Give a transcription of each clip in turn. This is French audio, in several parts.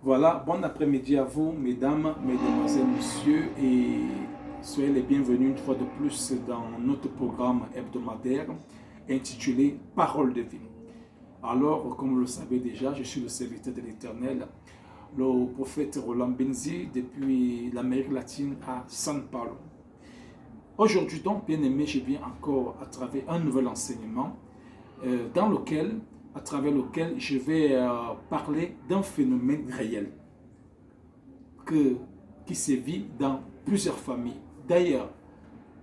Voilà, bon après-midi à vous, mesdames, mesdemoiselles, messieurs, et soyez les bienvenus une fois de plus dans notre programme hebdomadaire intitulé Parole de vie. Alors, comme vous le savez déjà, je suis le serviteur de l'Éternel, le prophète Roland Benzi, depuis l'Amérique latine à San Paulo. Aujourd'hui donc, bien aimé, je viens encore à travers un nouvel enseignement à travers lequel je vais parler d'un phénomène réel qui sévit dans plusieurs familles. D'ailleurs,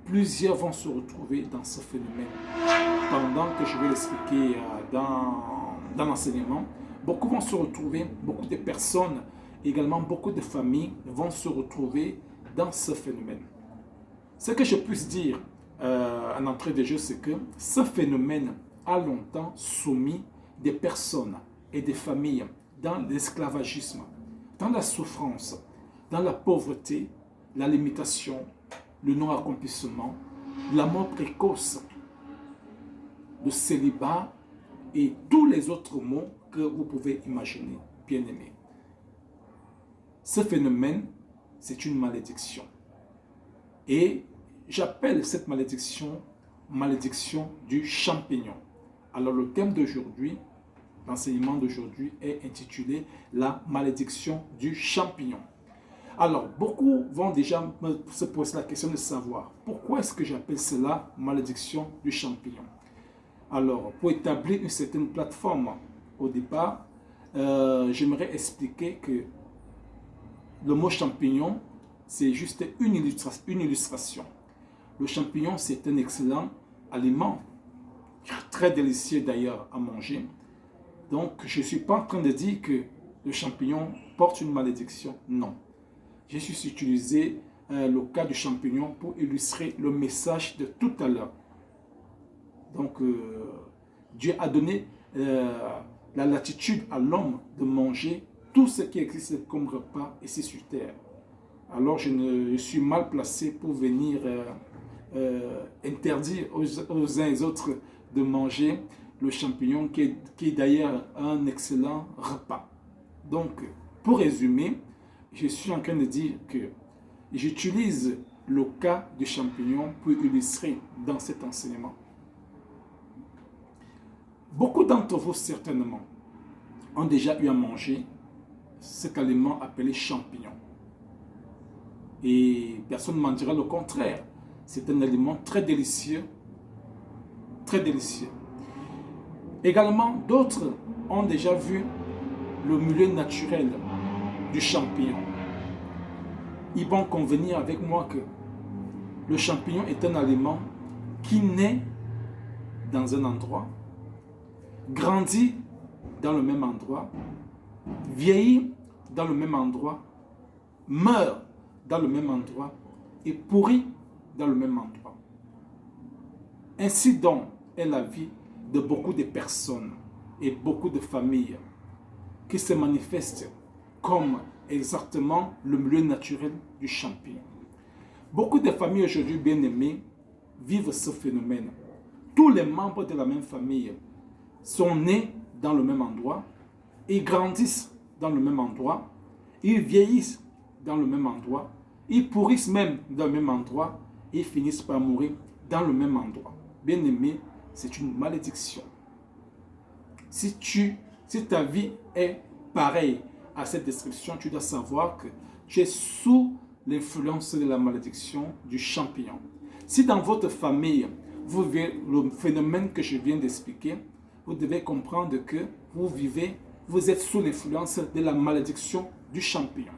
plusieurs vont se retrouver dans ce phénomène. Pendant que je vais l'expliquer dans l'enseignement, beaucoup vont se retrouver, beaucoup de personnes, également beaucoup de familles vont se retrouver dans ce phénomène. Ce que je puisse dire en entrée de jeu, c'est que ce phénomène a longtemps soumis des personnes et des familles dans l'esclavagisme, dans la souffrance, dans la pauvreté, la limitation, le non-accomplissement, la mort précoce, le célibat et tous les autres mots que vous pouvez imaginer, bien-aimés. Ce phénomène, c'est une malédiction. Et j'appelle cette malédiction du champignon. Alors le thème d'aujourd'hui, l'enseignement d'aujourd'hui est intitulé la malédiction du champignon. Alors beaucoup vont déjà se poser la question de savoir pourquoi est-ce que j'appelle cela malédiction du champignon. Alors pour établir une certaine plateforme au départ, j'aimerais expliquer que le mot champignon, c'est juste une illustration. Le champignon, c'est un excellent aliment, très délicieux d'ailleurs à manger. Donc, je ne suis pas en train de dire que le champignon porte une malédiction. Non. J'ai juste utilisé le cas du champignon pour illustrer le message de tout à l'heure. Donc, Dieu a donné la latitude à l'homme de manger tout ce qui existe comme repas ici sur terre. Alors, je suis mal placé pour venir interdire aux uns et aux autres de manger le champignon qui est d'ailleurs un excellent repas. Donc, pour résumer, je suis en train de dire que j'utilise le cas du champignon pour illustrer dans cet enseignement. Beaucoup d'entre vous, certainement, ont déjà eu à manger cet aliment appelé champignon. Et personne ne m'en dira le contraire. C'est un aliment très délicieux. Très délicieux. Également, d'autres ont déjà vu le milieu naturel du champignon. Ils vont convenir avec moi que le champignon est un aliment qui naît dans un endroit, grandit dans le même endroit, vieillit dans le même endroit, meurt dans le même endroit et pourrit dans le même endroit. Ainsi donc est la vie de beaucoup de personnes et beaucoup de familles qui se manifestent comme exactement le milieu naturel du champignon. Beaucoup de familles aujourd'hui bien-aimées vivent ce phénomène. Tous les membres de la même famille sont nés dans le même endroit, ils grandissent dans le même endroit, ils vieillissent dans le même endroit, ils pourrissent même dans le même endroit et finissent par mourir dans le même endroit. Bien-aimé, c'est une malédiction. Si ta vie est pareille à cette description, tu dois savoir que tu es sous l'influence de la malédiction du champignon. Si dans votre famille, vous vivez le phénomène que je viens d'expliquer, vous devez comprendre que vous êtes sous l'influence de la malédiction du champignon.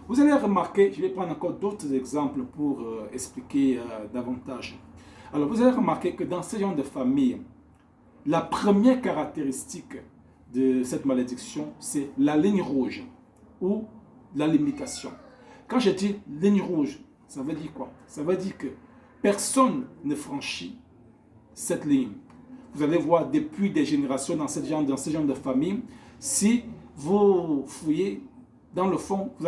Vous allez remarquer, je vais prendre encore d'autres exemples pour expliquer davantage. Alors, vous allez remarquer que dans ce genre de famille, la première caractéristique de cette malédiction, c'est la ligne rouge ou la limitation. Quand je dis ligne rouge, ça veut dire quoi? Ça veut dire que personne ne franchit cette ligne. Vous allez voir depuis des générations dans ce genre de famille, si vous fouillez dans le fond, vous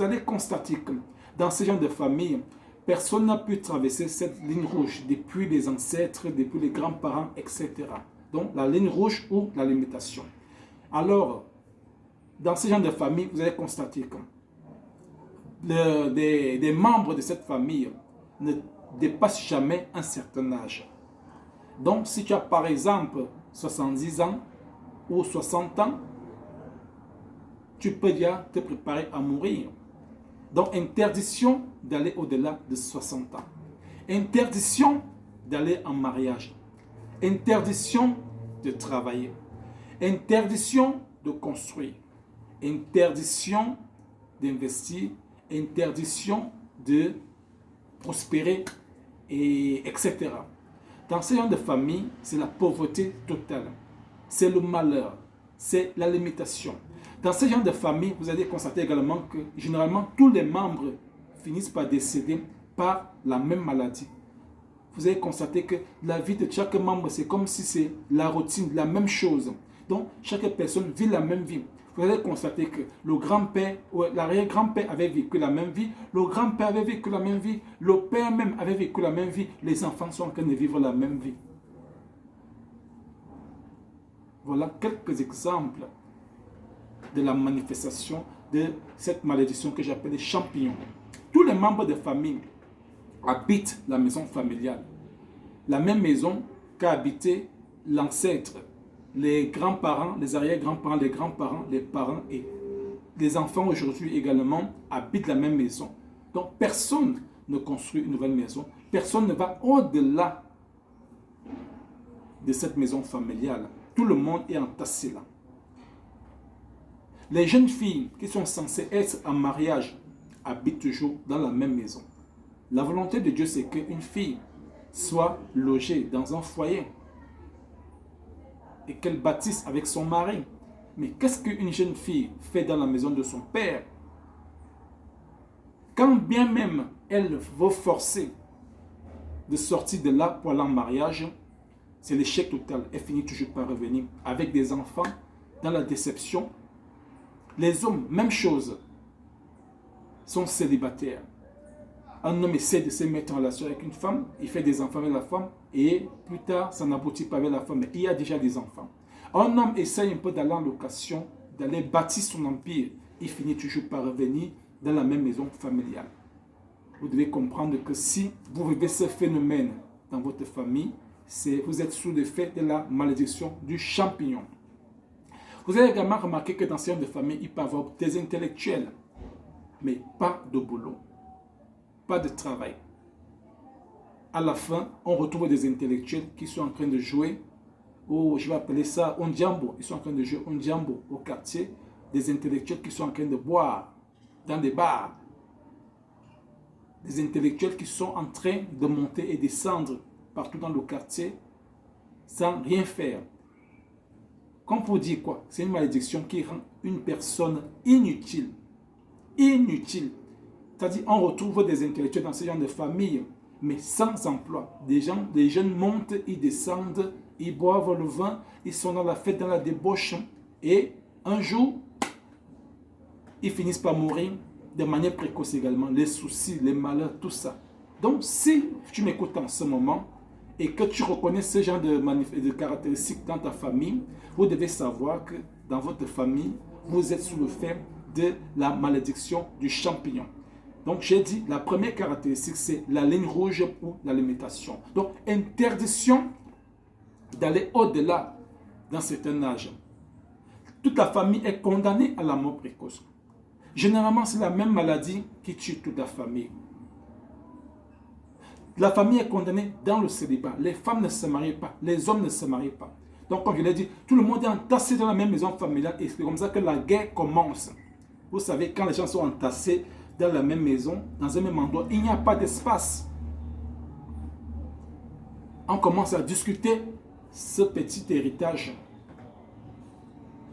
allez constater que dans ce genre de famille, personne n'a pu traverser cette ligne rouge depuis les ancêtres, depuis les grands-parents, etc. Donc la ligne rouge ou la limitation. Alors, dans ce genre de famille, vous allez constater que des membres de cette famille ne dépassent jamais un certain âge. Donc, si tu as par exemple 70 ans ou 60 ans, tu peux déjà te préparer à mourir. Donc, interdiction d'aller au-delà de 60 ans. Interdiction d'aller en mariage. Interdiction de travailler. Interdiction de construire. Interdiction d'investir. Interdiction de prospérer, etc. Dans ce genre de famille, c'est la pauvreté totale. C'est le malheur. C'est la limitation. Dans ce genre de famille, vous allez constater également que généralement tous les membres finissent par décéder par la même maladie. Vous allez constater que la vie de chaque membre, c'est comme si c'est la routine, la même chose. Donc, chaque personne vit la même vie. Vous allez constater que le grand-père ou l'arrière-grand-père avait vécu la même vie, le grand-père avait vécu la même vie, le père même avait vécu la même vie, les enfants sont en train de vivre la même vie. Voilà quelques exemples de la manifestation de cette malédiction que j'appelle les champignons. Tous les membres de famille habitent la maison familiale. La même maison qu'a habité l'ancêtre, les grands-parents, les arrière-grands-parents, les grands-parents, les parents et les enfants aujourd'hui également habitent la même maison. Donc personne ne construit une nouvelle maison. Personne ne va au-delà de cette maison familiale. Tout le monde est entassé là. Les jeunes filles qui sont censées être en mariage habitent toujours dans la même maison. La volonté de Dieu, c'est qu'une fille soit logée dans un foyer et qu'elle bâtisse avec son mari. Mais qu'est-ce qu'une jeune fille fait dans la maison de son père? Quand bien même elle veut forcer de sortir de là pour aller en mariage, c'est l'échec total. Elle finit toujours par revenir avec des enfants dans la déception. Les hommes, même chose, sont célibataires. Un homme essaie de se mettre en relation avec une femme, il fait des enfants avec la femme, et plus tard, ça n'aboutit pas avec la femme, mais il y a déjà des enfants. Un homme essaie un peu d'aller en location, d'aller bâtir son empire, il finit toujours par revenir dans la même maison familiale. Vous devez comprendre que si vous vivez ce phénomène dans votre famille, vous êtes sous l'effet de la malédiction du champignon. Vous avez également remarqué que dans ces hommes de famille, il peut y avoir des intellectuels, mais pas de boulot, pas de travail. À la fin, on retrouve des intellectuels qui sont en train de jouer, je vais appeler ça un diambo. Ils sont en train de jouer un diambo au quartier. Des intellectuels qui sont en train de boire dans des bars. Des intellectuels qui sont en train de monter et descendre partout dans le quartier sans rien faire. Comme pour dire quoi? C'est une malédiction qui rend une personne inutile. Inutile. C'est-à-dire, on retrouve des intellectuels dans ce genre de famille, mais sans emploi. Des jeunes montent, ils descendent, ils boivent le vin, ils sont dans la fête, dans la débauche, et un jour, ils finissent par mourir de manière précoce également. Les soucis, les malheurs, tout ça. Donc, si tu m'écoutes en ce moment, et que tu reconnais ce genre de caractéristiques dans ta famille, vous devez savoir que dans votre famille, vous êtes sous le fait de la malédiction du champignon. Donc j'ai dit, la première caractéristique, c'est la ligne rouge ou la limitation. Donc interdiction d'aller au-delà d'un certain âge. Toute la famille est condamnée à la mort précoce. Généralement, c'est la même maladie qui tue toute la famille. La famille est condamnée dans le célibat. Les femmes ne se marient pas, les hommes ne se marient pas. Donc, comme je l'ai dit, tout le monde est entassé dans la même maison familiale et c'est comme ça que la guerre commence. Vous savez, quand les gens sont entassés dans la même maison, dans un même endroit, il n'y a pas d'espace. On commence à discuter ce petit héritage.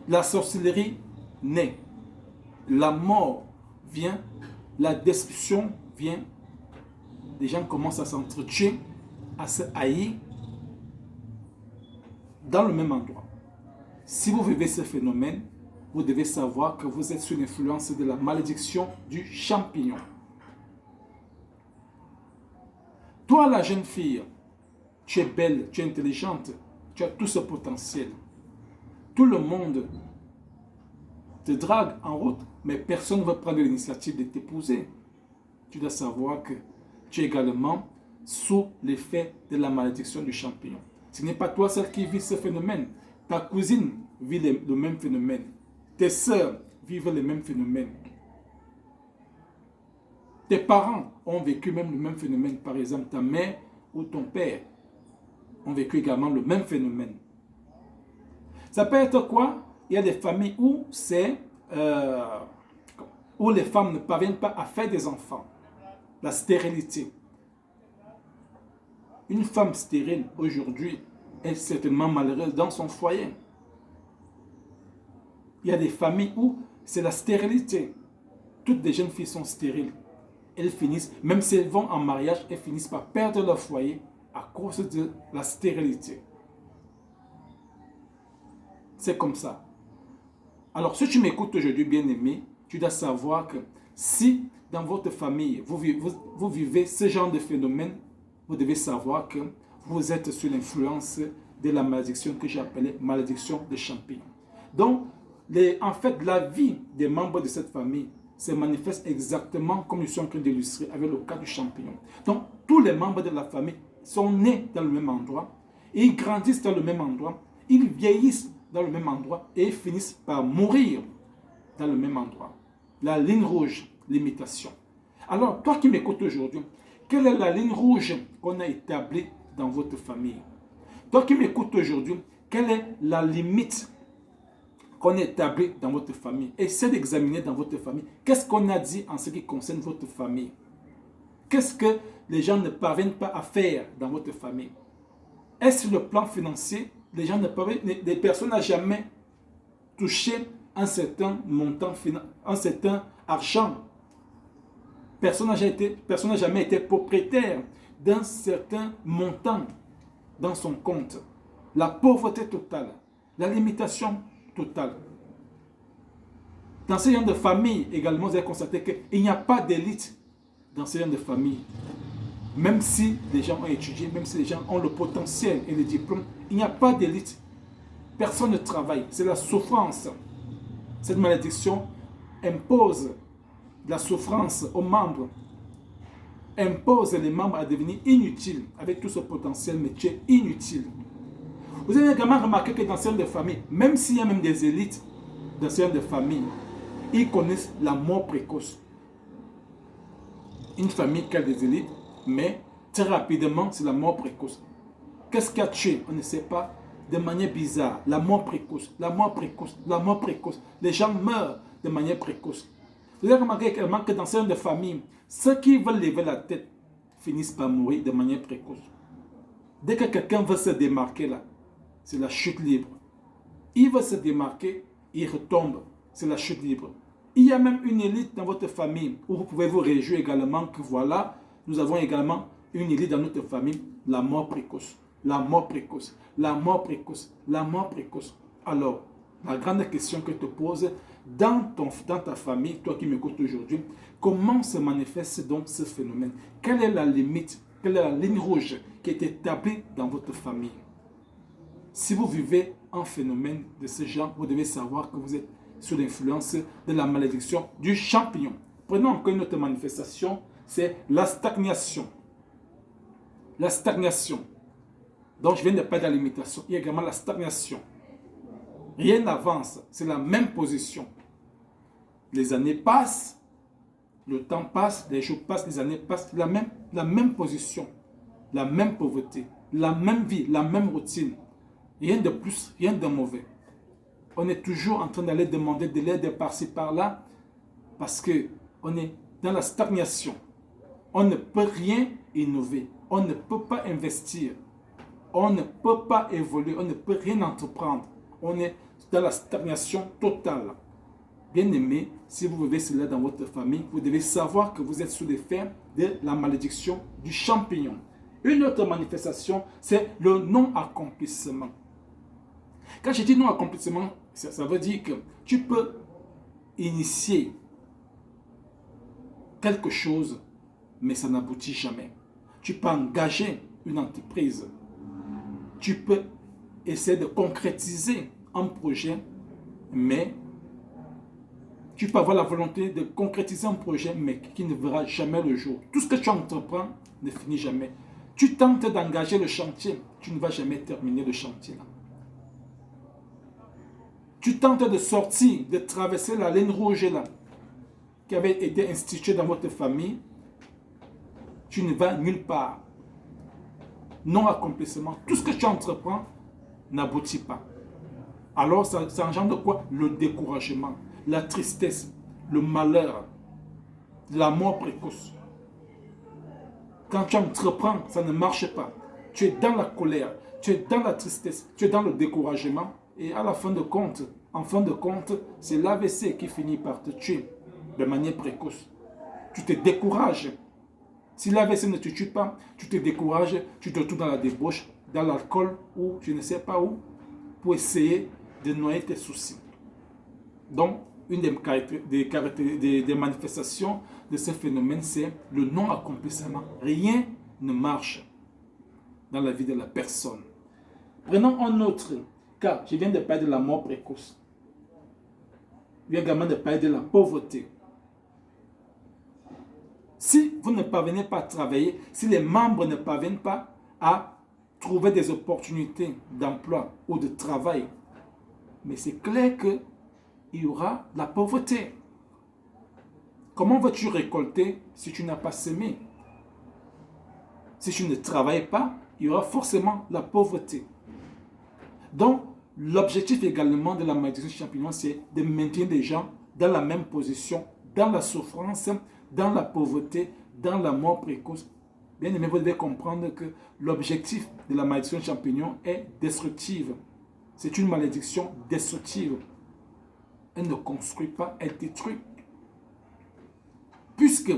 La sorcellerie naît. La mort vient. La destruction vient. Les gens commencent à s'entretuer, à se haïr dans le même endroit. Si vous vivez ce phénomène, vous devez savoir que vous êtes sous l'influence de la malédiction du champignon. Toi, la jeune fille, tu es belle, tu es intelligente, tu as tout ce potentiel. Tout le monde te drague en route, mais personne ne va prendre l'initiative de t'épouser. Tu dois savoir que tu es également sous l'effet de la malédiction du champignon. Ce n'est pas toi seul qui vis ce phénomène. Ta cousine vit le même phénomène. Tes sœurs vivent le même phénomène. Tes parents ont vécu même le même phénomène. Par exemple, ta mère ou ton père ont vécu également le même phénomène. Ça peut être quoi? Il y a des familles où où les femmes ne parviennent pas à faire des enfants. La stérilité. Une femme stérile aujourd'hui est certainement malheureuse dans son foyer. Il y a des familles où c'est la stérilité. Toutes les jeunes filles sont stériles. Elles finissent, même si elles vont en mariage, elles finissent par perdre leur foyer à cause de la stérilité. C'est comme ça. Alors, si tu m'écoutes aujourd'hui, bien-aimé, tu dois savoir que si dans votre famille, vous vivez ce genre de phénomène, vous devez savoir que vous êtes sous l'influence de la malédiction que j'ai appelée malédiction des champignons. Donc, en fait, la vie des membres de cette famille se manifeste exactement comme je suis en train d'illustrer avec le cas du champignon. Donc, tous les membres de la famille sont nés dans le même endroit, et ils grandissent dans le même endroit, ils vieillissent dans le même endroit et ils finissent par mourir dans le même endroit. La ligne rouge, l'imitation. Alors, toi qui m'écoutes aujourd'hui, quelle est la ligne rouge qu'on a établie dans votre famille? Toi qui m'écoutes aujourd'hui, quelle est la limite qu'on a établie dans votre famille? Essayez d'examiner dans votre famille. Qu'est-ce qu'on a dit en ce qui concerne votre famille? Qu'est-ce que les gens ne parviennent pas à faire dans votre famille? Est-ce sur le plan financier, les personnes n'ont jamais touché un certain montant, un certain argent? Personne n'a jamais été propriétaire d'un certain montant dans son compte. La pauvreté totale, la limitation totale. Dans ce genre de famille, également, vous avez constaté qu'il n'y a pas d'élite dans ce genre de famille. Même si les gens ont étudié, même si les gens ont le potentiel et le diplôme, il n'y a pas d'élite. Personne ne travaille. C'est la souffrance. Cette malédiction impose la souffrance aux membres, impose les membres à devenir inutiles avec tout ce potentiel, mais tu es inutile. Vous avez également remarqué que dans certaines familles, même s'il y a même des élites dans certaines familles, ils connaissent la mort précoce. Une famille qui a des élites, mais très rapidement, c'est la mort précoce. Qu'est-ce qui a tué? On ne sait pas. De manière bizarre, la mort précoce, la mort précoce, la mort précoce. Les gens meurent de manière précoce. Vous avez remarqué également que dans certaines familles, ceux qui veulent lever la tête finissent par mourir de manière précoce. Dès que quelqu'un veut se démarquer là, c'est la chute libre. Il veut se démarquer, il retombe, c'est la chute libre. Il y a même une élite dans votre famille où vous pouvez vous réjouir également que voilà, nous avons également une élite dans notre famille, la mort précoce. La mort précoce, la mort précoce, la mort précoce. Alors, la grande question que je te pose, dans ta famille, toi qui m'écoutes aujourd'hui, comment se manifeste donc ce phénomène? Quelle est la limite, quelle est la ligne rouge qui est établie dans votre famille? Si vous vivez un phénomène de ce genre, vous devez savoir que vous êtes sous l'influence de la malédiction du champignon. Prenons encore une autre manifestation, c'est la stagnation. La stagnation. Donc, je viens de parler de la limitation. Il y a également la stagnation. Rien n'avance. C'est la même position. Les années passent, le temps passe, les jours passent, les années passent. La même position, la même pauvreté, la même vie, la même routine. Rien de plus, rien de mauvais. On est toujours en train d'aller demander de l'aide par-ci, par-là, parce qu'on est dans la stagnation. On ne peut rien innover. On ne peut pas investir. On ne peut pas évoluer, on ne peut rien entreprendre. On est dans la stagnation totale. Bien-aimé, si vous vivez cela dans votre famille, vous devez savoir que vous êtes sous l'effet de la malédiction du champignon. Une autre manifestation, c'est le non-accomplissement. Quand je dis non-accomplissement, ça veut dire que tu peux initier quelque chose, mais ça n'aboutit jamais. Tu peux engager une entreprise. Tu peux essayer de concrétiser un projet, mais Tu peux avoir la volonté de concrétiser un projet, mais qui ne verra jamais le jour. Tout ce que tu entreprends ne finit jamais. Tu tentes d'engager le chantier, tu ne vas jamais terminer le chantier là. Tu tentes de sortir, de traverser la ligne rouge là, qui avait été instituée dans votre famille, tu ne vas nulle part. Non-accomplissement. Tout ce que tu entreprends n'aboutit pas. Alors ça engendre quoi? Le découragement, la tristesse, le malheur, la mort précoce. Quand tu entreprends, ça ne marche pas. Tu es dans la colère, tu es dans la tristesse, tu es dans le découragement. Et à la fin de compte, en fin de compte, c'est l'AVC qui finit par te tuer de manière précoce. Tu te décourages. Si l'AVC ne te tue pas, tu te décourages, tu te retrouves dans la débauche, dans l'alcool ou je ne sais pas où, pour essayer de noyer tes soucis. Donc, une des manifestations de ce phénomène, c'est le non-accomplissement. Rien ne marche dans la vie de la personne. Prenons un autre cas. Je viens de parler de la mort précoce. Je viens également de parler de la pauvreté. Si vous ne parvenez pas à travailler, si les membres ne parviennent pas à trouver des opportunités d'emploi ou de travail, mais c'est clair qu'il y aura la pauvreté. Comment vas-tu récolter si tu n'as pas semé? Si tu ne travailles pas, il y aura forcément la pauvreté. Donc, l'objectif également de la malédiction du champignon, c'est de maintenir les gens dans la même position, dans la souffrance, dans la pauvreté, dans la mort précoce. Bien aimé, vous devez comprendre que l'objectif de la malédiction du champignon est destructive. C'est une malédiction destructive. Elle ne construit pas, elle détruit. Puisque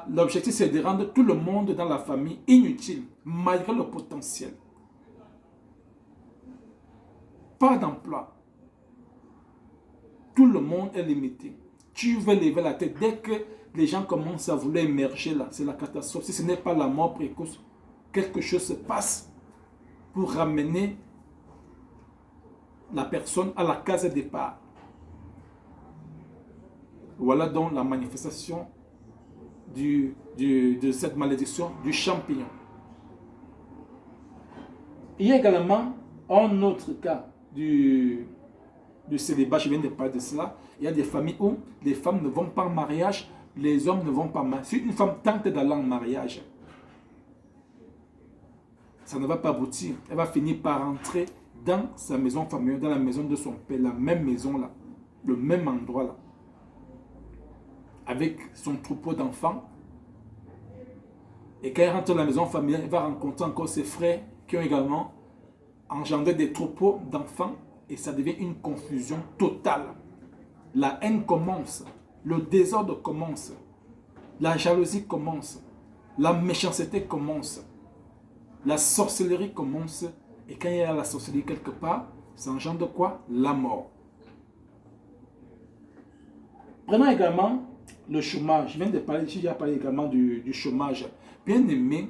l'objectif, c'est de rendre tout le monde dans la famille inutile, malgré le potentiel. Pas d'emploi. Tout le monde est limité. Tu veux lever la tête. Dès que les gens commencent à vouloir émerger là, c'est la catastrophe. Si ce n'est pas la mort précoce, quelque chose se passe pour ramener la personne à la case de départ. Voilà donc la manifestation de cette malédiction du champignon. Il y a également un autre cas du célibat, je viens de parler de cela. Il y a des familles où les femmes ne vont pas en mariage, les hommes ne vont pas en mariage. Si une femme tente d'aller en mariage, ça ne va pas aboutir. Elle va finir par entrer dans sa maison familiale, dans la maison de son père, la même maison là, le même endroit là, avec son troupeau d'enfants. Et quand elle rentre dans la maison familiale, elle va rencontrer encore ses frères qui ont également engendré des troupeaux d'enfants. Et ça devient une confusion totale. La haine commence, le désordre commence, la jalousie commence, la méchanceté commence, la sorcellerie commence. Et quand il y a la sorcellerie quelque part, ça engendre quoi? La mort. Prenons également le chômage. Je viens de parler, j'ai déjà parlé également du chômage. Bien aimé,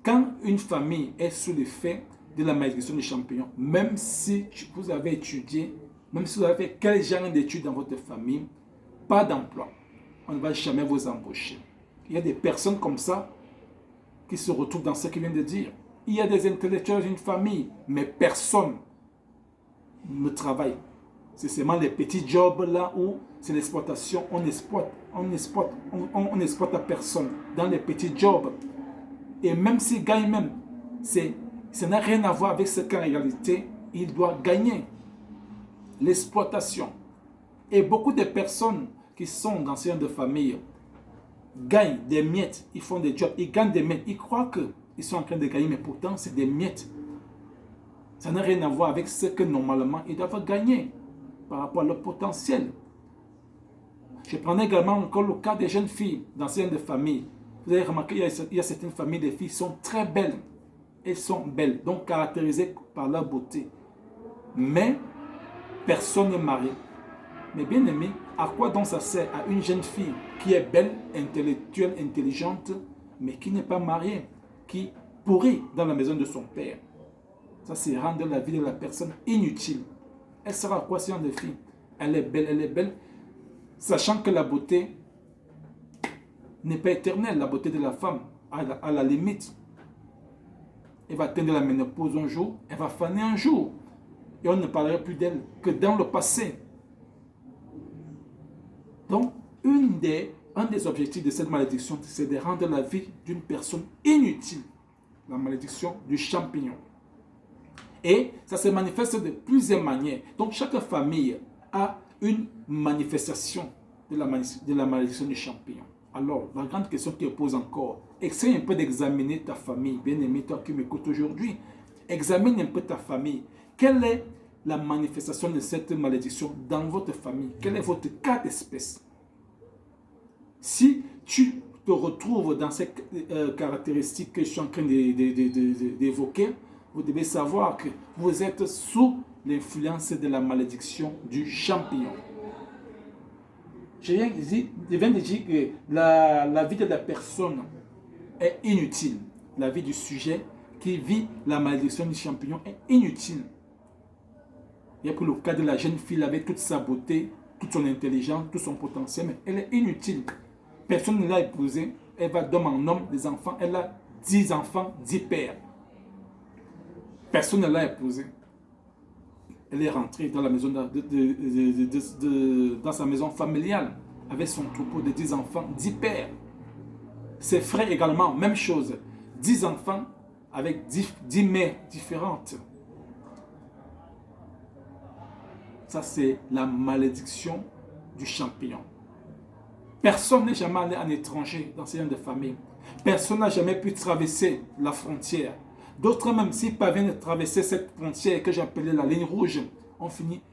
quand une famille est sous l'effet de la malédiction du champignon, même si vous avez étudié, même si vous avez fait quel genre d'études dans votre famille, pas d'emploi, on ne va jamais vous embaucher. Il y a des personnes comme ça qui se retrouvent dans ce qu'il vient de dire. Il y a des intellectuels dans une famille, mais personne ne travaille. C'est seulement les petits jobs là où c'est l'exploitation, on exploite à personne dans les petits jobs. Et même s'ils gagnent même, ça n'a rien à voir avec ce qu'en réalité, il doit gagner. L'exploitation. Et beaucoup de personnes qui sont dans ce genre de famille gagnent des miettes, ils font des jobs, ils gagnent des miettes, ils croient qu'ils sont en train de gagner, mais pourtant c'est des miettes. Ça n'a rien à voir avec ce que normalement ils doivent gagner par rapport à leur potentiel. Je prends également encore le cas des jeunes filles dans ce genre de famille. Vous avez remarqué, il y a certaines familles, les filles sont très belles. Elles sont belles, donc caractérisées par leur beauté. Mais personne n'est marié. Mais bien aimé, à quoi donc ça sert à une jeune fille qui est belle, intellectuelle, intelligente, mais qui n'est pas mariée, qui pourrit dans la maison de son père? Ça, c'est rendre la vie de la personne inutile. Elle sera à quoi ce genre de fille? Elle est belle, sachant que la beauté n'est pas éternelle. La beauté de la femme, à la limite, elle va atteindre la ménopause un jour, elle va faner un jour. Et on ne parlera plus d'elle que dans le passé. Donc, un des objectifs de cette malédiction, c'est de rendre la vie d'une personne inutile. La malédiction du champignon. Et ça se manifeste de plusieurs manières. Donc, chaque famille a une manifestation de la malédiction du champignon. Alors, la grande question qui pose encore, essaye un peu d'examiner ta famille. Bien-aimé, toi qui m'écoutes aujourd'hui, examine un peu ta famille. Quelle est la manifestation de cette malédiction dans votre famille? Quel est votre cas d'espèce? Si tu te retrouves dans ces caractéristiques que je suis en train d'évoquer, vous devez savoir que vous êtes sous l'influence de la malédiction du champignon. Je viens de dire que la vie de la personne est inutile. La vie du sujet qui vit la malédiction du champignon est inutile. Il y a pour le cas de la jeune fille avec toute sa beauté, toute son intelligence, tout son potentiel, mais elle est inutile. Personne ne l'a épousée. Elle va d'homme en homme des enfants. Elle a 10 enfants, 10 pères. Personne ne l'a épousée. Elle est rentrée dans la maison dans sa maison familiale avec son troupeau de 10 enfants, 10 pères. Ses frères également, même chose. 10 enfants avec 10 mères différentes. Ça, c'est la malédiction du champignon. Personne n'est jamais allé en étranger dans ces gens de famille. Personne n'a jamais pu traverser la frontière. D'autres même, s'ils parviennent à traverser cette frontière que j'appelais la ligne rouge,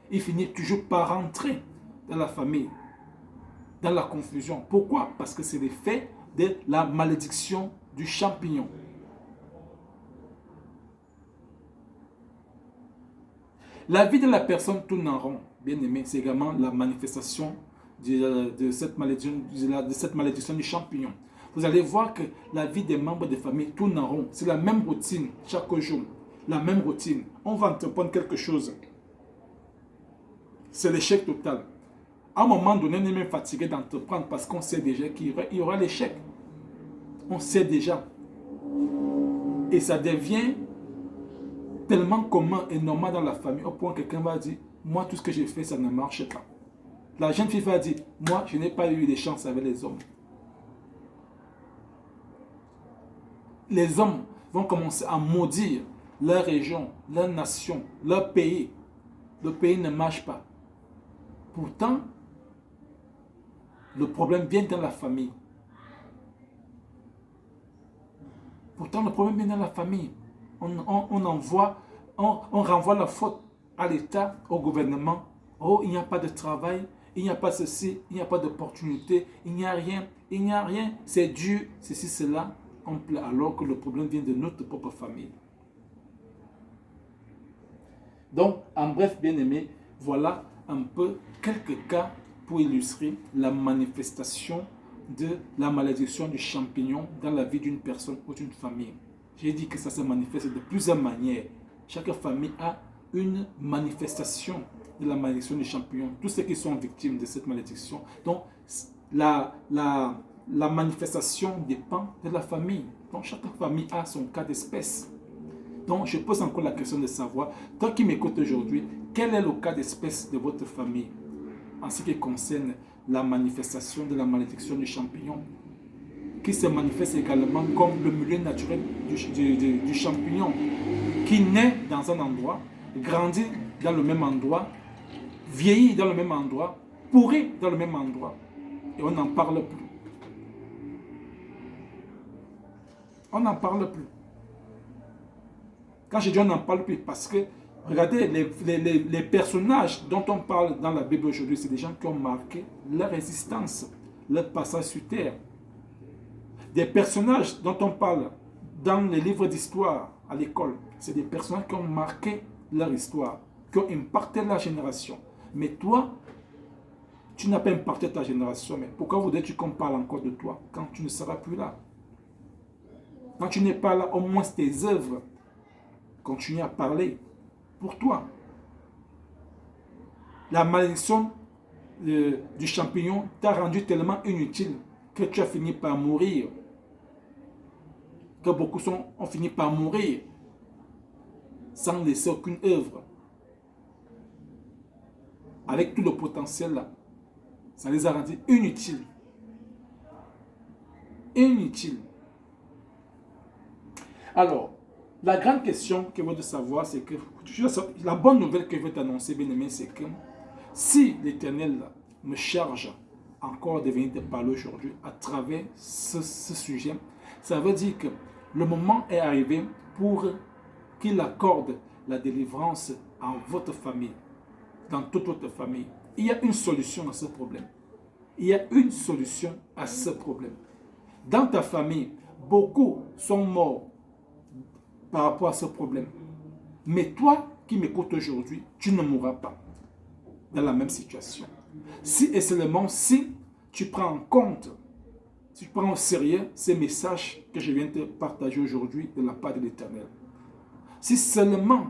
ils finissent toujours par rentrer dans la famille, dans la confusion. Pourquoi? Parce que c'est l'effet de la malédiction du champignon. La vie de la personne tourne en rond, bien aimé, c'est également la manifestation de cette malédiction du champignon. Vous allez voir que la vie des membres de famille tourne en rond. C'est la même routine chaque jour. La même routine. On va entreprendre quelque chose. C'est l'échec total. À un moment donné, on est même fatigué d'entreprendre parce qu'on sait déjà qu'il y aura l'échec. On sait déjà. Et ça devient tellement commun et normal dans la famille au point que quelqu'un va dire, moi tout ce que j'ai fait, ça ne marche pas. La jeune fille va dire, moi je n'ai pas eu de chance avec les hommes. Les hommes vont commencer à maudire leur région, leur nation, leur pays. Le pays ne marche pas. Pourtant, le problème vient dans la famille. Pourtant, le problème vient dans la famille. On renvoie la faute à l'État, au gouvernement. Oh, il n'y a pas de travail, il n'y a pas ceci, il n'y a pas d'opportunité, il n'y a rien, c'est Dieu, ceci, cela. On plaît alors que le problème vient de notre propre famille. Donc, en bref, bien aimé, voilà un peu quelques cas pour illustrer la manifestation de la malédiction du champignon dans la vie d'une personne ou d'une famille. J'ai dit que ça se manifeste de plusieurs manières. Chaque famille a une manifestation de la malédiction du champignon. Tous ceux qui sont victimes de cette malédiction. Donc, la manifestation dépend de la famille. Donc, chaque famille a son cas d'espèce. Donc, je pose encore la question de savoir, toi qui m'écoutes aujourd'hui, quel est le cas d'espèce de votre famille en ce qui concerne la manifestation de la malédiction du champignon, qui se manifeste également comme le milieu naturel du champignon, qui naît dans un endroit, grandit dans le même endroit, vieillit dans le même endroit, pourrit dans le même endroit, et on n'en parle plus. On n'en parle plus. Quand je dis on n'en parle plus, parce que, regardez, les personnages dont on parle dans la Bible aujourd'hui, c'est des gens qui ont marqué leur existence, leur passage sur terre. Des personnages dont on parle dans les livres d'histoire à l'école, c'est des personnages qui ont marqué leur histoire, qui ont impacté la génération. Mais toi, tu n'as pas impacté ta génération, mais pourquoi voudrais-tu qu'on parle encore de toi quand tu ne seras plus là? Quand tu n'es pas là, au moins tes œuvres continuent à parler pour toi. La malédiction du champignon t'a rendu tellement inutile que tu as fini par mourir. Que beaucoup ont fini par mourir sans laisser aucune œuvre. Avec tout le potentiel là, ça les a rendus inutiles. Inutiles. Alors, la grande question que je veux savoir, c'est que la bonne nouvelle que je veux t'annoncer, bien-aimé, c'est que si l'Éternel me charge encore de venir te parler aujourd'hui à travers ce sujet, ça veut dire que le moment est arrivé pour qu'il accorde la délivrance en votre famille, dans toute votre famille. Il y a une solution à ce problème. Il y a une solution à ce problème. Dans ta famille, beaucoup sont morts par rapport à ce problème. Mais toi qui m'écoutes aujourd'hui, tu ne mourras pas dans la même situation. Si et seulement si tu prends en compte, si tu prends au sérieux ces messages que je viens de te partager aujourd'hui de la part de l'Éternel. Si seulement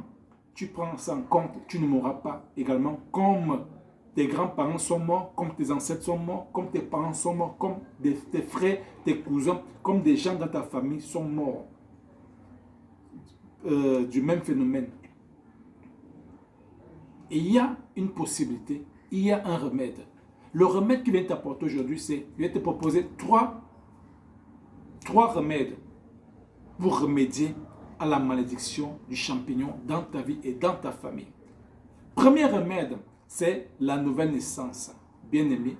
tu prends ça en compte, tu ne mourras pas également comme tes grands-parents sont morts, comme tes ancêtres sont morts, comme tes parents sont morts, comme tes frères, tes cousins, comme des gens dans ta famille sont morts du même phénomène. Et il y a une possibilité, il y a un remède. Le remède qu'il vient t'apporter aujourd'hui, c'est, il vient te proposer trois remèdes pour remédier à la malédiction du champignon dans ta vie et dans ta famille. Premier remède, c'est la nouvelle naissance. Bien-aimé,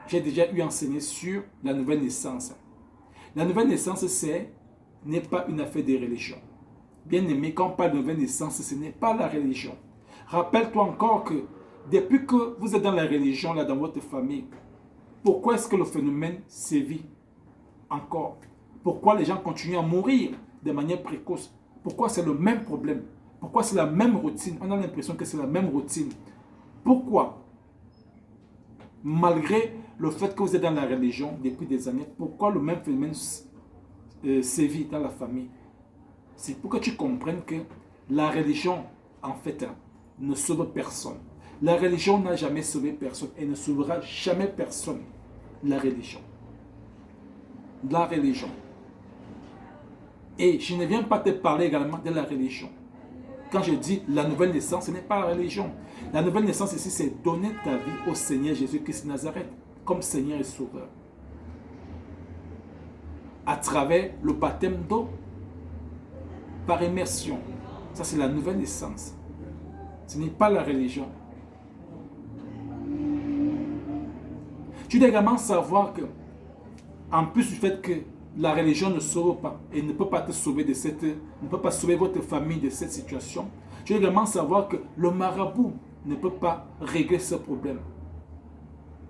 j'ai déjà eu enseigné sur la nouvelle naissance. La nouvelle naissance, n'est pas une affaire de religion. Bien-aimé, quand on parle de nouvelle naissance, ce n'est pas la religion. Rappelle-toi encore que depuis que vous êtes dans la religion, là, dans votre famille, pourquoi est-ce que le phénomène sévit encore? Pourquoi les gens continuent à mourir de manière précoce? Pourquoi c'est le même problème? Pourquoi c'est la même routine? On a l'impression que c'est la même routine. Pourquoi? Malgré le fait que vous êtes dans la religion depuis des années, pourquoi le même phénomène sévit dans la famille? C'est pour que tu comprennes que la religion, en fait, ne sauve personne. La religion n'a jamais sauvé personne et ne sauvera jamais personne. La religion. La religion. Et je ne viens pas te parler également de la religion. Quand je dis la nouvelle naissance, ce n'est pas la religion. La nouvelle naissance ici, c'est donner ta vie au Seigneur Jésus-Christ de Nazareth comme Seigneur et Sauveur. À travers le baptême d'eau, par immersion. Ça, c'est la nouvelle naissance. Ce n'est pas la religion. Tu dois également savoir que, en plus du fait que la religion ne sauve pas et ne peut pas te sauver ne peut pas sauver votre famille de cette situation, tu dois également savoir que le marabout ne peut pas régler ce problème.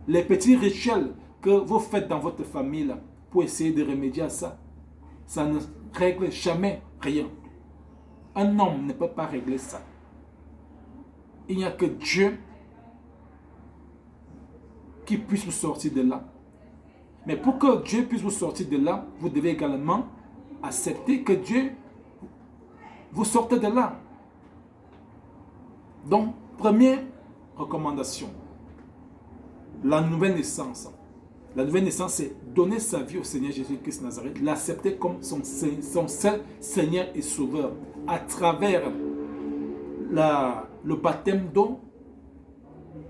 Les petits rituels que vous faites dans votre famille là, pour essayer de remédier à ça, ça ne règle jamais rien. Un homme ne peut pas régler ça. Il n'y a que Dieu qui puisse vous sortir de là. Mais pour que Dieu puisse vous sortir de là, vous devez également accepter que Dieu vous sorte de là. Donc, première recommandation, la nouvelle naissance. La nouvelle naissance, c'est donner sa vie au Seigneur Jésus-Christ de Nazareth, l'accepter comme son seul Seigneur et Sauveur à travers le baptême d'eau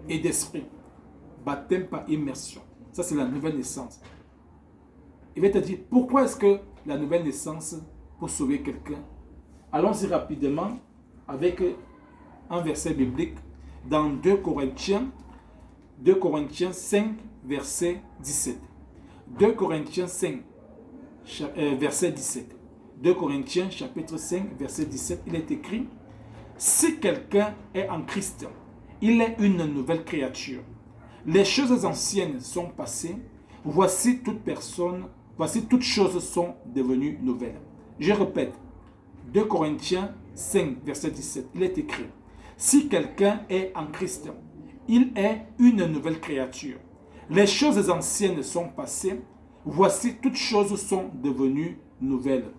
et d'esprit. Baptême par immersion. Ça, c'est la nouvelle naissance. Il va te dire, pourquoi est-ce que la nouvelle naissance pour sauver quelqu'un? Allons-y rapidement avec un verset biblique dans 2 Corinthiens 5, verset 17. 2 Corinthiens 5, verset 17. 2 Corinthiens, chapitre 5, verset 17, il est écrit, « Si quelqu'un est en Christ, il est une nouvelle créature. Les choses anciennes sont passées, voici toutes choses sont devenues nouvelles. » Je répète, 2 Corinthiens 5, verset 17, il est écrit, « Si quelqu'un est en Christ, il est une nouvelle créature. Les choses anciennes sont passées, voici toutes choses sont devenues nouvelles. »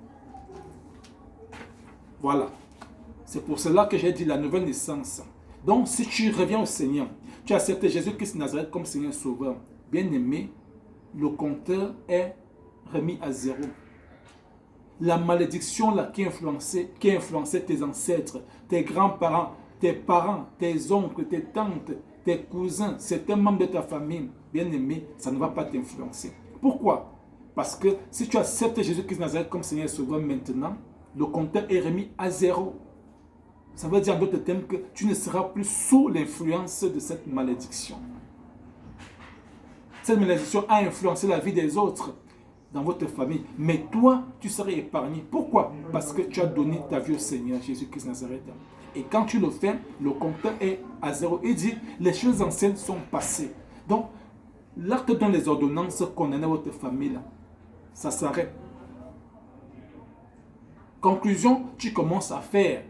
Voilà. C'est pour cela que j'ai dit la nouvelle naissance. Donc, si tu reviens au Seigneur, tu as accepté Jésus-Christ de Nazareth comme Seigneur et Sauveur, bien-aimé, le compteur est remis à zéro. La malédiction là, qui a influencé tes ancêtres, tes grands-parents, tes parents, tes oncles, tes tantes, tes cousins, certains membres de ta famille, bien-aimé, ça ne va pas t'influencer. Pourquoi? Parce que si tu acceptes Jésus-Christ de Nazareth comme Seigneur et Sauveur maintenant, le compteur est remis à zéro. Ça veut dire en d'autres termes que tu ne seras plus sous l'influence de cette malédiction. Cette malédiction a influencé la vie des autres dans votre famille. Mais toi, tu serais épargné. Pourquoi? Parce que tu as donné ta vie au Seigneur Jésus-Christ de Nazareth. Et quand tu le fais, le compteur est à zéro. Il dit, les choses anciennes sont passées. Donc, l'acte dont les ordonnances condamnaient votre famille, là, ça s'arrête. Conclusion, tu commences à faire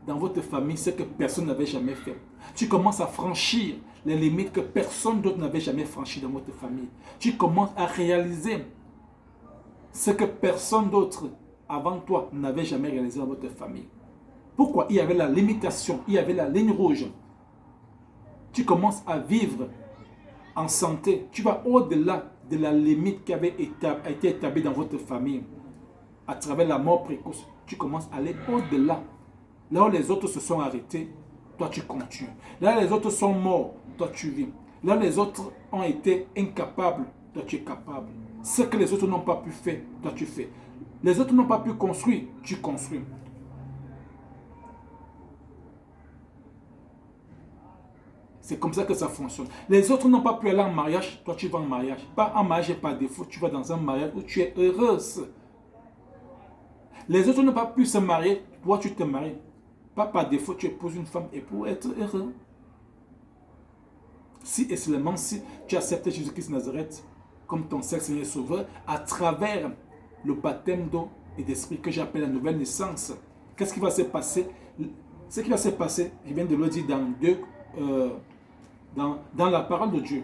dans votre famille ce que personne n'avait jamais fait. Tu commences à franchir les limites que personne d'autre n'avait jamais franchies dans votre famille. Tu commences à réaliser ce que personne d'autre avant toi n'avait jamais réalisé dans votre famille. Pourquoi? Il y avait la limitation, il y avait la ligne rouge. Tu commences à vivre en santé. Tu vas au-delà de la limite qui avait été établie dans votre famille. À travers la mort précoce, tu commences à aller au-delà. Là où les autres se sont arrêtés, toi tu continues. Là où les autres sont morts, toi tu vis. Là où les autres ont été incapables, toi tu es capable. Ce que les autres n'ont pas pu faire, toi tu fais. Les autres n'ont pas pu construire, tu construis. C'est comme ça que ça fonctionne. Les autres n'ont pas pu aller en mariage, toi tu vas en mariage. Pas en mariage et par défaut, tu vas dans un mariage où tu es heureuse. Les autres n'ont pas pu se marier, toi tu te maries. Pas par défaut, tu épouses une femme et pour être heureux. Si et seulement si tu acceptes Jésus-Christ de Nazareth comme ton Seigneur et Sauveur à travers le baptême d'eau et d'esprit que j'appelle la nouvelle naissance, qu'est-ce qui va se passer? Ce qui va se passer, je viens de le dire dans la parole de Dieu.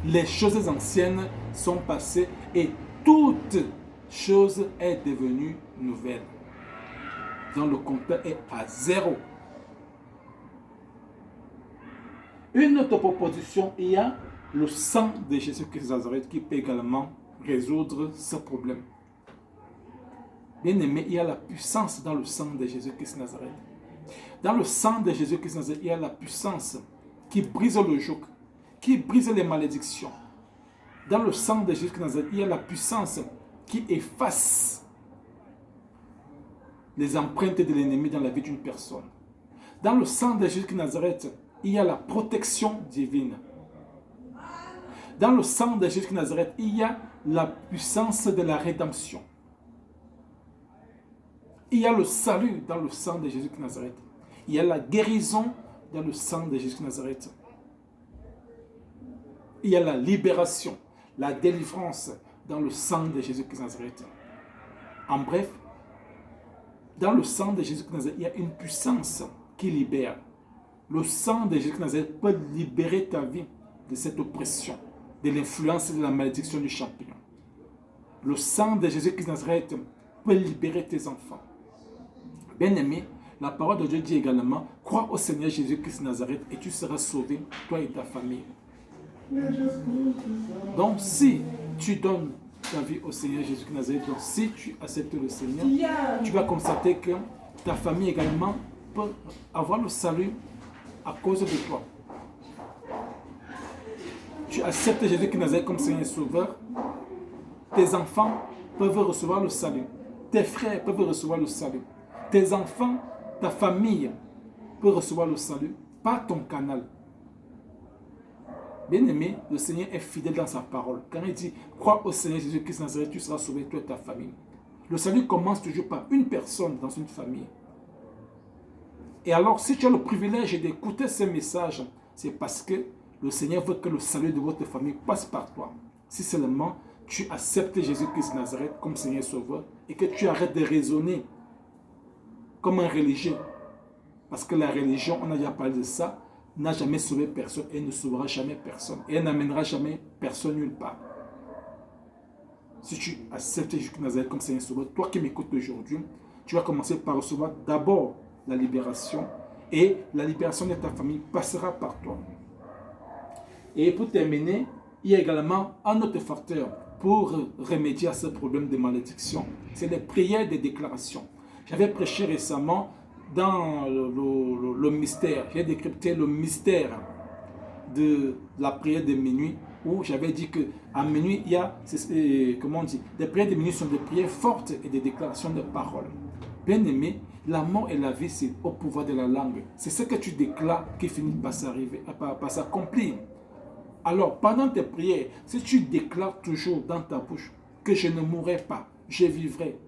Les choses anciennes sont passées et toute chose est devenue nouvelle. Donc le compteur est à zéro. Une autre proposition, il y a le sang de Jésus-Christ de Nazareth qui peut également résoudre ce problème. Bien aimé, il y a la puissance dans le sang de Jésus-Christ de Nazareth. Dans le sang de Jésus-Christ de Nazareth, il y a la puissance qui brise le joug, qui brise les malédictions. Dans le sang de Jésus-Christ de Nazareth, il y a la puissance qui efface les empreintes de l'ennemi dans la vie d'une personne. Dans le sang de Jésus-Christ de Nazareth, il y a la protection divine. Dans le sang de Jésus-Christ de Nazareth, il y a la puissance de la rédemption. Il y a le salut dans le sang de Jésus-Christ de Nazareth. Il y a la guérison dans le sang de Jésus-Christ de Nazareth. Il y a la libération, la délivrance dans le sang de Jésus-Christ de Nazareth. En bref, dans le sang de Jésus-Christ de Nazareth, il y a une puissance qui libère. Le sang de Jésus-Christ de Nazareth peut libérer ta vie de cette oppression, de l'influence et de la malédiction du champignon. Le sang de Jésus-Christ de Nazareth peut libérer tes enfants. Bien-aimé, la parole de Dieu dit également, crois au Seigneur Jésus-Christ de Nazareth et tu seras sauvé, toi et ta famille. Donc si tu donnes ta vie au Seigneur Jésus-Christ de Nazareth, donc si tu acceptes le Seigneur, tu vas constater que ta famille également peut avoir le salut à cause de toi. Tu acceptes Jésus-Christ de Nazareth comme Seigneur et Sauveur, tes enfants peuvent recevoir le salut, tes frères peuvent recevoir le salut, tes enfants, ta famille peut recevoir le salut par ton canal. Bien-aimé, le Seigneur est fidèle dans sa parole. Quand il dit, crois au Seigneur Jésus-Christ de Nazareth, tu seras sauvé, toi et ta famille. Le salut commence toujours par une personne dans une famille. Et alors, si tu as le privilège d'écouter ce message, c'est parce que le Seigneur veut que le salut de votre famille passe par toi. Si seulement tu acceptes Jésus-Christ de Nazareth comme Seigneur et Sauveur et que tu arrêtes de raisonner comme un religieux. Parce que la religion, on a déjà parlé de ça, n'a jamais sauvé personne et ne sauvera jamais personne. Et elle n'amènera jamais personne nulle part. Si tu acceptes Jésus-Christ de Nazareth comme Seigneur et Sauveur, toi qui m'écoutes aujourd'hui, tu vas commencer par recevoir d'abord la libération et la libération de ta famille passera par toi. Et pour terminer, il y a également un autre facteur pour remédier à ce problème de malédiction. C'est les prières de déclaration. J'avais prêché récemment dans le mystère. J'ai décrypté le mystère de la prière de minuit, où j'avais dit qu'à minuit, il y a, comment on dit, les prières de minuit sont des prières fortes et des déclarations de paroles. Bien aimé, la mort et la vie, c'est au pouvoir de la langue. C'est ce que tu déclares qui finit par s'accomplir. Alors, pendant tes prières, si tu déclares toujours dans ta bouche que je ne mourrai pas, je vivrai,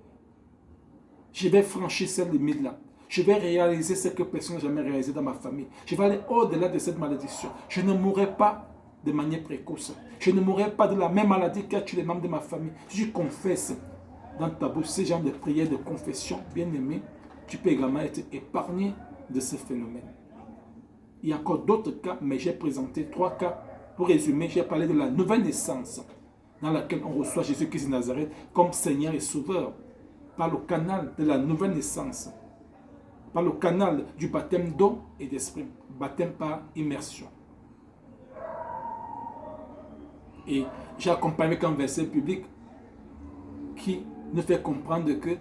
je vais franchir cette limite-là, je vais réaliser ce que personne n'a jamais réalisé dans ma famille, je vais aller au-delà de cette malédiction, je ne mourrai pas de manière précoce, je ne mourrai pas de la même maladie qui a tué les membres de ma famille. Si tu confesses dans ta bouche ce genre de prière, de confession, bien aimé, tu peux également être épargné de ce phénomène. Il y a encore d'autres cas, mais j'ai présenté 3 cas. Pour résumer, j'ai parlé de la nouvelle naissance dans laquelle on reçoit Jésus-Christ de Nazareth comme Seigneur et Sauveur par le canal de la nouvelle naissance, par le canal du baptême d'eau et d'esprit, baptême par immersion. Et j'ai accompagné avec un verset public qui nous fait comprendre que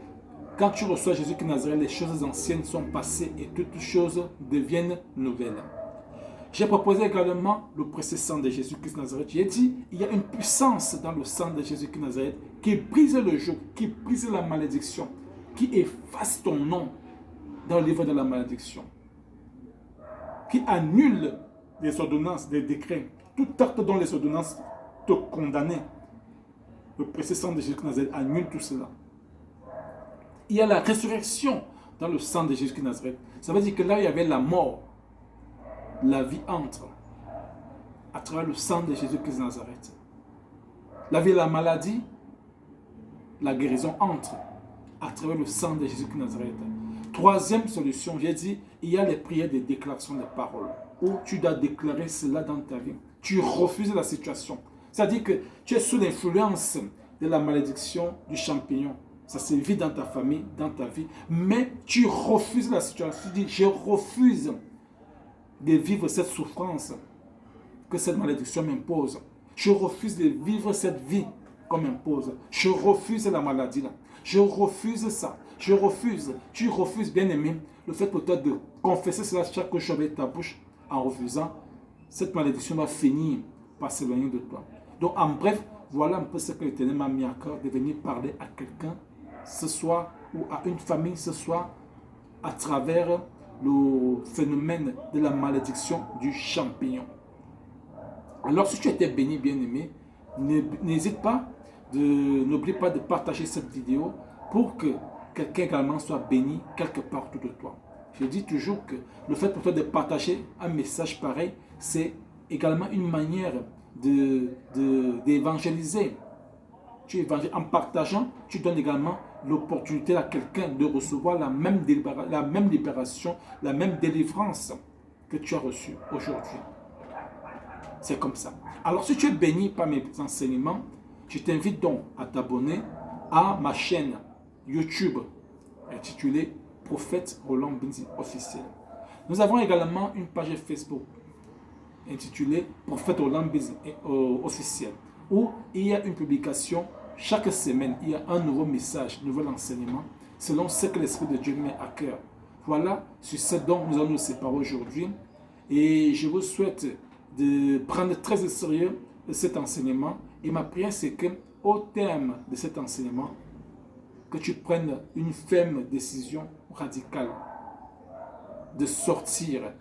quand tu reçois Jésus-Christ de Nazareth, les choses anciennes sont passées et toutes choses deviennent nouvelles. J'ai proposé également le précieux sang de Jésus-Christ de Nazareth. J'ai dit, il y a une puissance dans le sang de Jésus-Christ de Nazareth qui brise le joug, qui brise la malédiction, qui efface ton nom dans le livre de la malédiction, qui annule les ordonnances, les décrets, tout acte dont les ordonnances te condamnaient. Le précieux sang de Jésus-Christ de Nazareth annule tout cela. Il y a la résurrection dans le sang de Jésus-Christ de Nazareth. Ça veut dire que là, il y avait la mort. La vie entre à travers le sang de Jésus-Christ de Nazareth. La vie et la maladie, la guérison entre à travers le sang de Jésus-Christ de Nazareth. Troisième solution, j'ai dit, il y a les prières de déclaration de paroles, où tu dois déclarer cela dans ta vie. Tu refuses la situation. C'est-à-dire que tu es sous l'influence de la malédiction du champignon. Ça se vit dans ta famille, dans ta vie, mais tu refuses la situation. Tu dis, je refuse de vivre cette souffrance que cette malédiction m'impose. Je refuse de vivre cette vie qu'on m'impose. Je refuse la maladie là. Je refuse ça. Je refuse. Tu refuses, bien aimé, le fait pour toi de confesser cela chaque jour avec ta bouche en refusant. Cette malédiction va finir par s'éloigner de toi. Donc en bref, voilà un peu ce que l'Éternel m'a mis à cœur de venir parler à quelqu'un ce soir ou à une famille ce soir à travers le phénomène de la malédiction du champignon. Alors si tu étais béni, bien-aimé, n'hésite pas, n'oublie pas de partager cette vidéo pour que quelqu'un également soit béni quelque part autour de toi. Je dis toujours que le fait pour toi de partager un message pareil, c'est également une manière d'évangéliser. En partageant, tu donnes également l'opportunité à quelqu'un de recevoir la même libération, la même délivrance que tu as reçue aujourd'hui. C'est comme ça. Alors si tu es béni par mes enseignements, je t'invite donc à t'abonner à ma chaîne YouTube intitulée Prophète Roland Binzi officiel. Nous avons également une page Facebook intitulée Prophète Roland Binzi officiel, où il y a une publication chaque semaine. Il y a un nouveau message, un nouvel enseignement selon ce que l'Esprit de Dieu met à cœur. Voilà sur ce dont nous allons nous séparer aujourd'hui, et je vous souhaite de prendre très au sérieux cet enseignement, et ma prière c'est que au terme de cet enseignement, que tu prennes une ferme décision radicale de sortir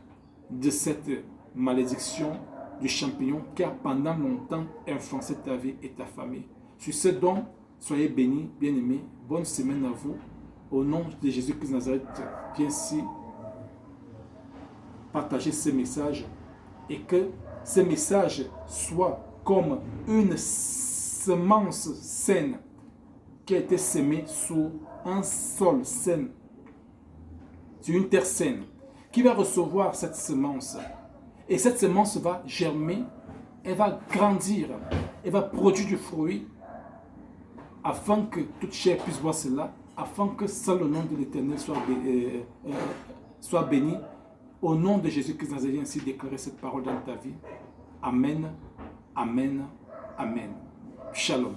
de cette malédiction du champignon qui a pendant longtemps influencé ta vie et ta famille. Sur ce don, soyez bénis, bien-aimés. Bonne semaine à vous. Au nom de Jésus-Christ de Nazareth, viens ici partager ce message, et que ce message soit comme une semence saine qui a été semée sur un sol sain, sur une terre saine, qui va recevoir cette semence. Et cette semence va germer, elle va grandir, elle va produire du fruit, afin que toute chair puisse voir cela, afin que seul le nom de l'Éternel soit béni Au nom de Jésus-Christ, nous allons ainsi déclarer cette parole dans ta vie. Amen, amen, amen. Shalom.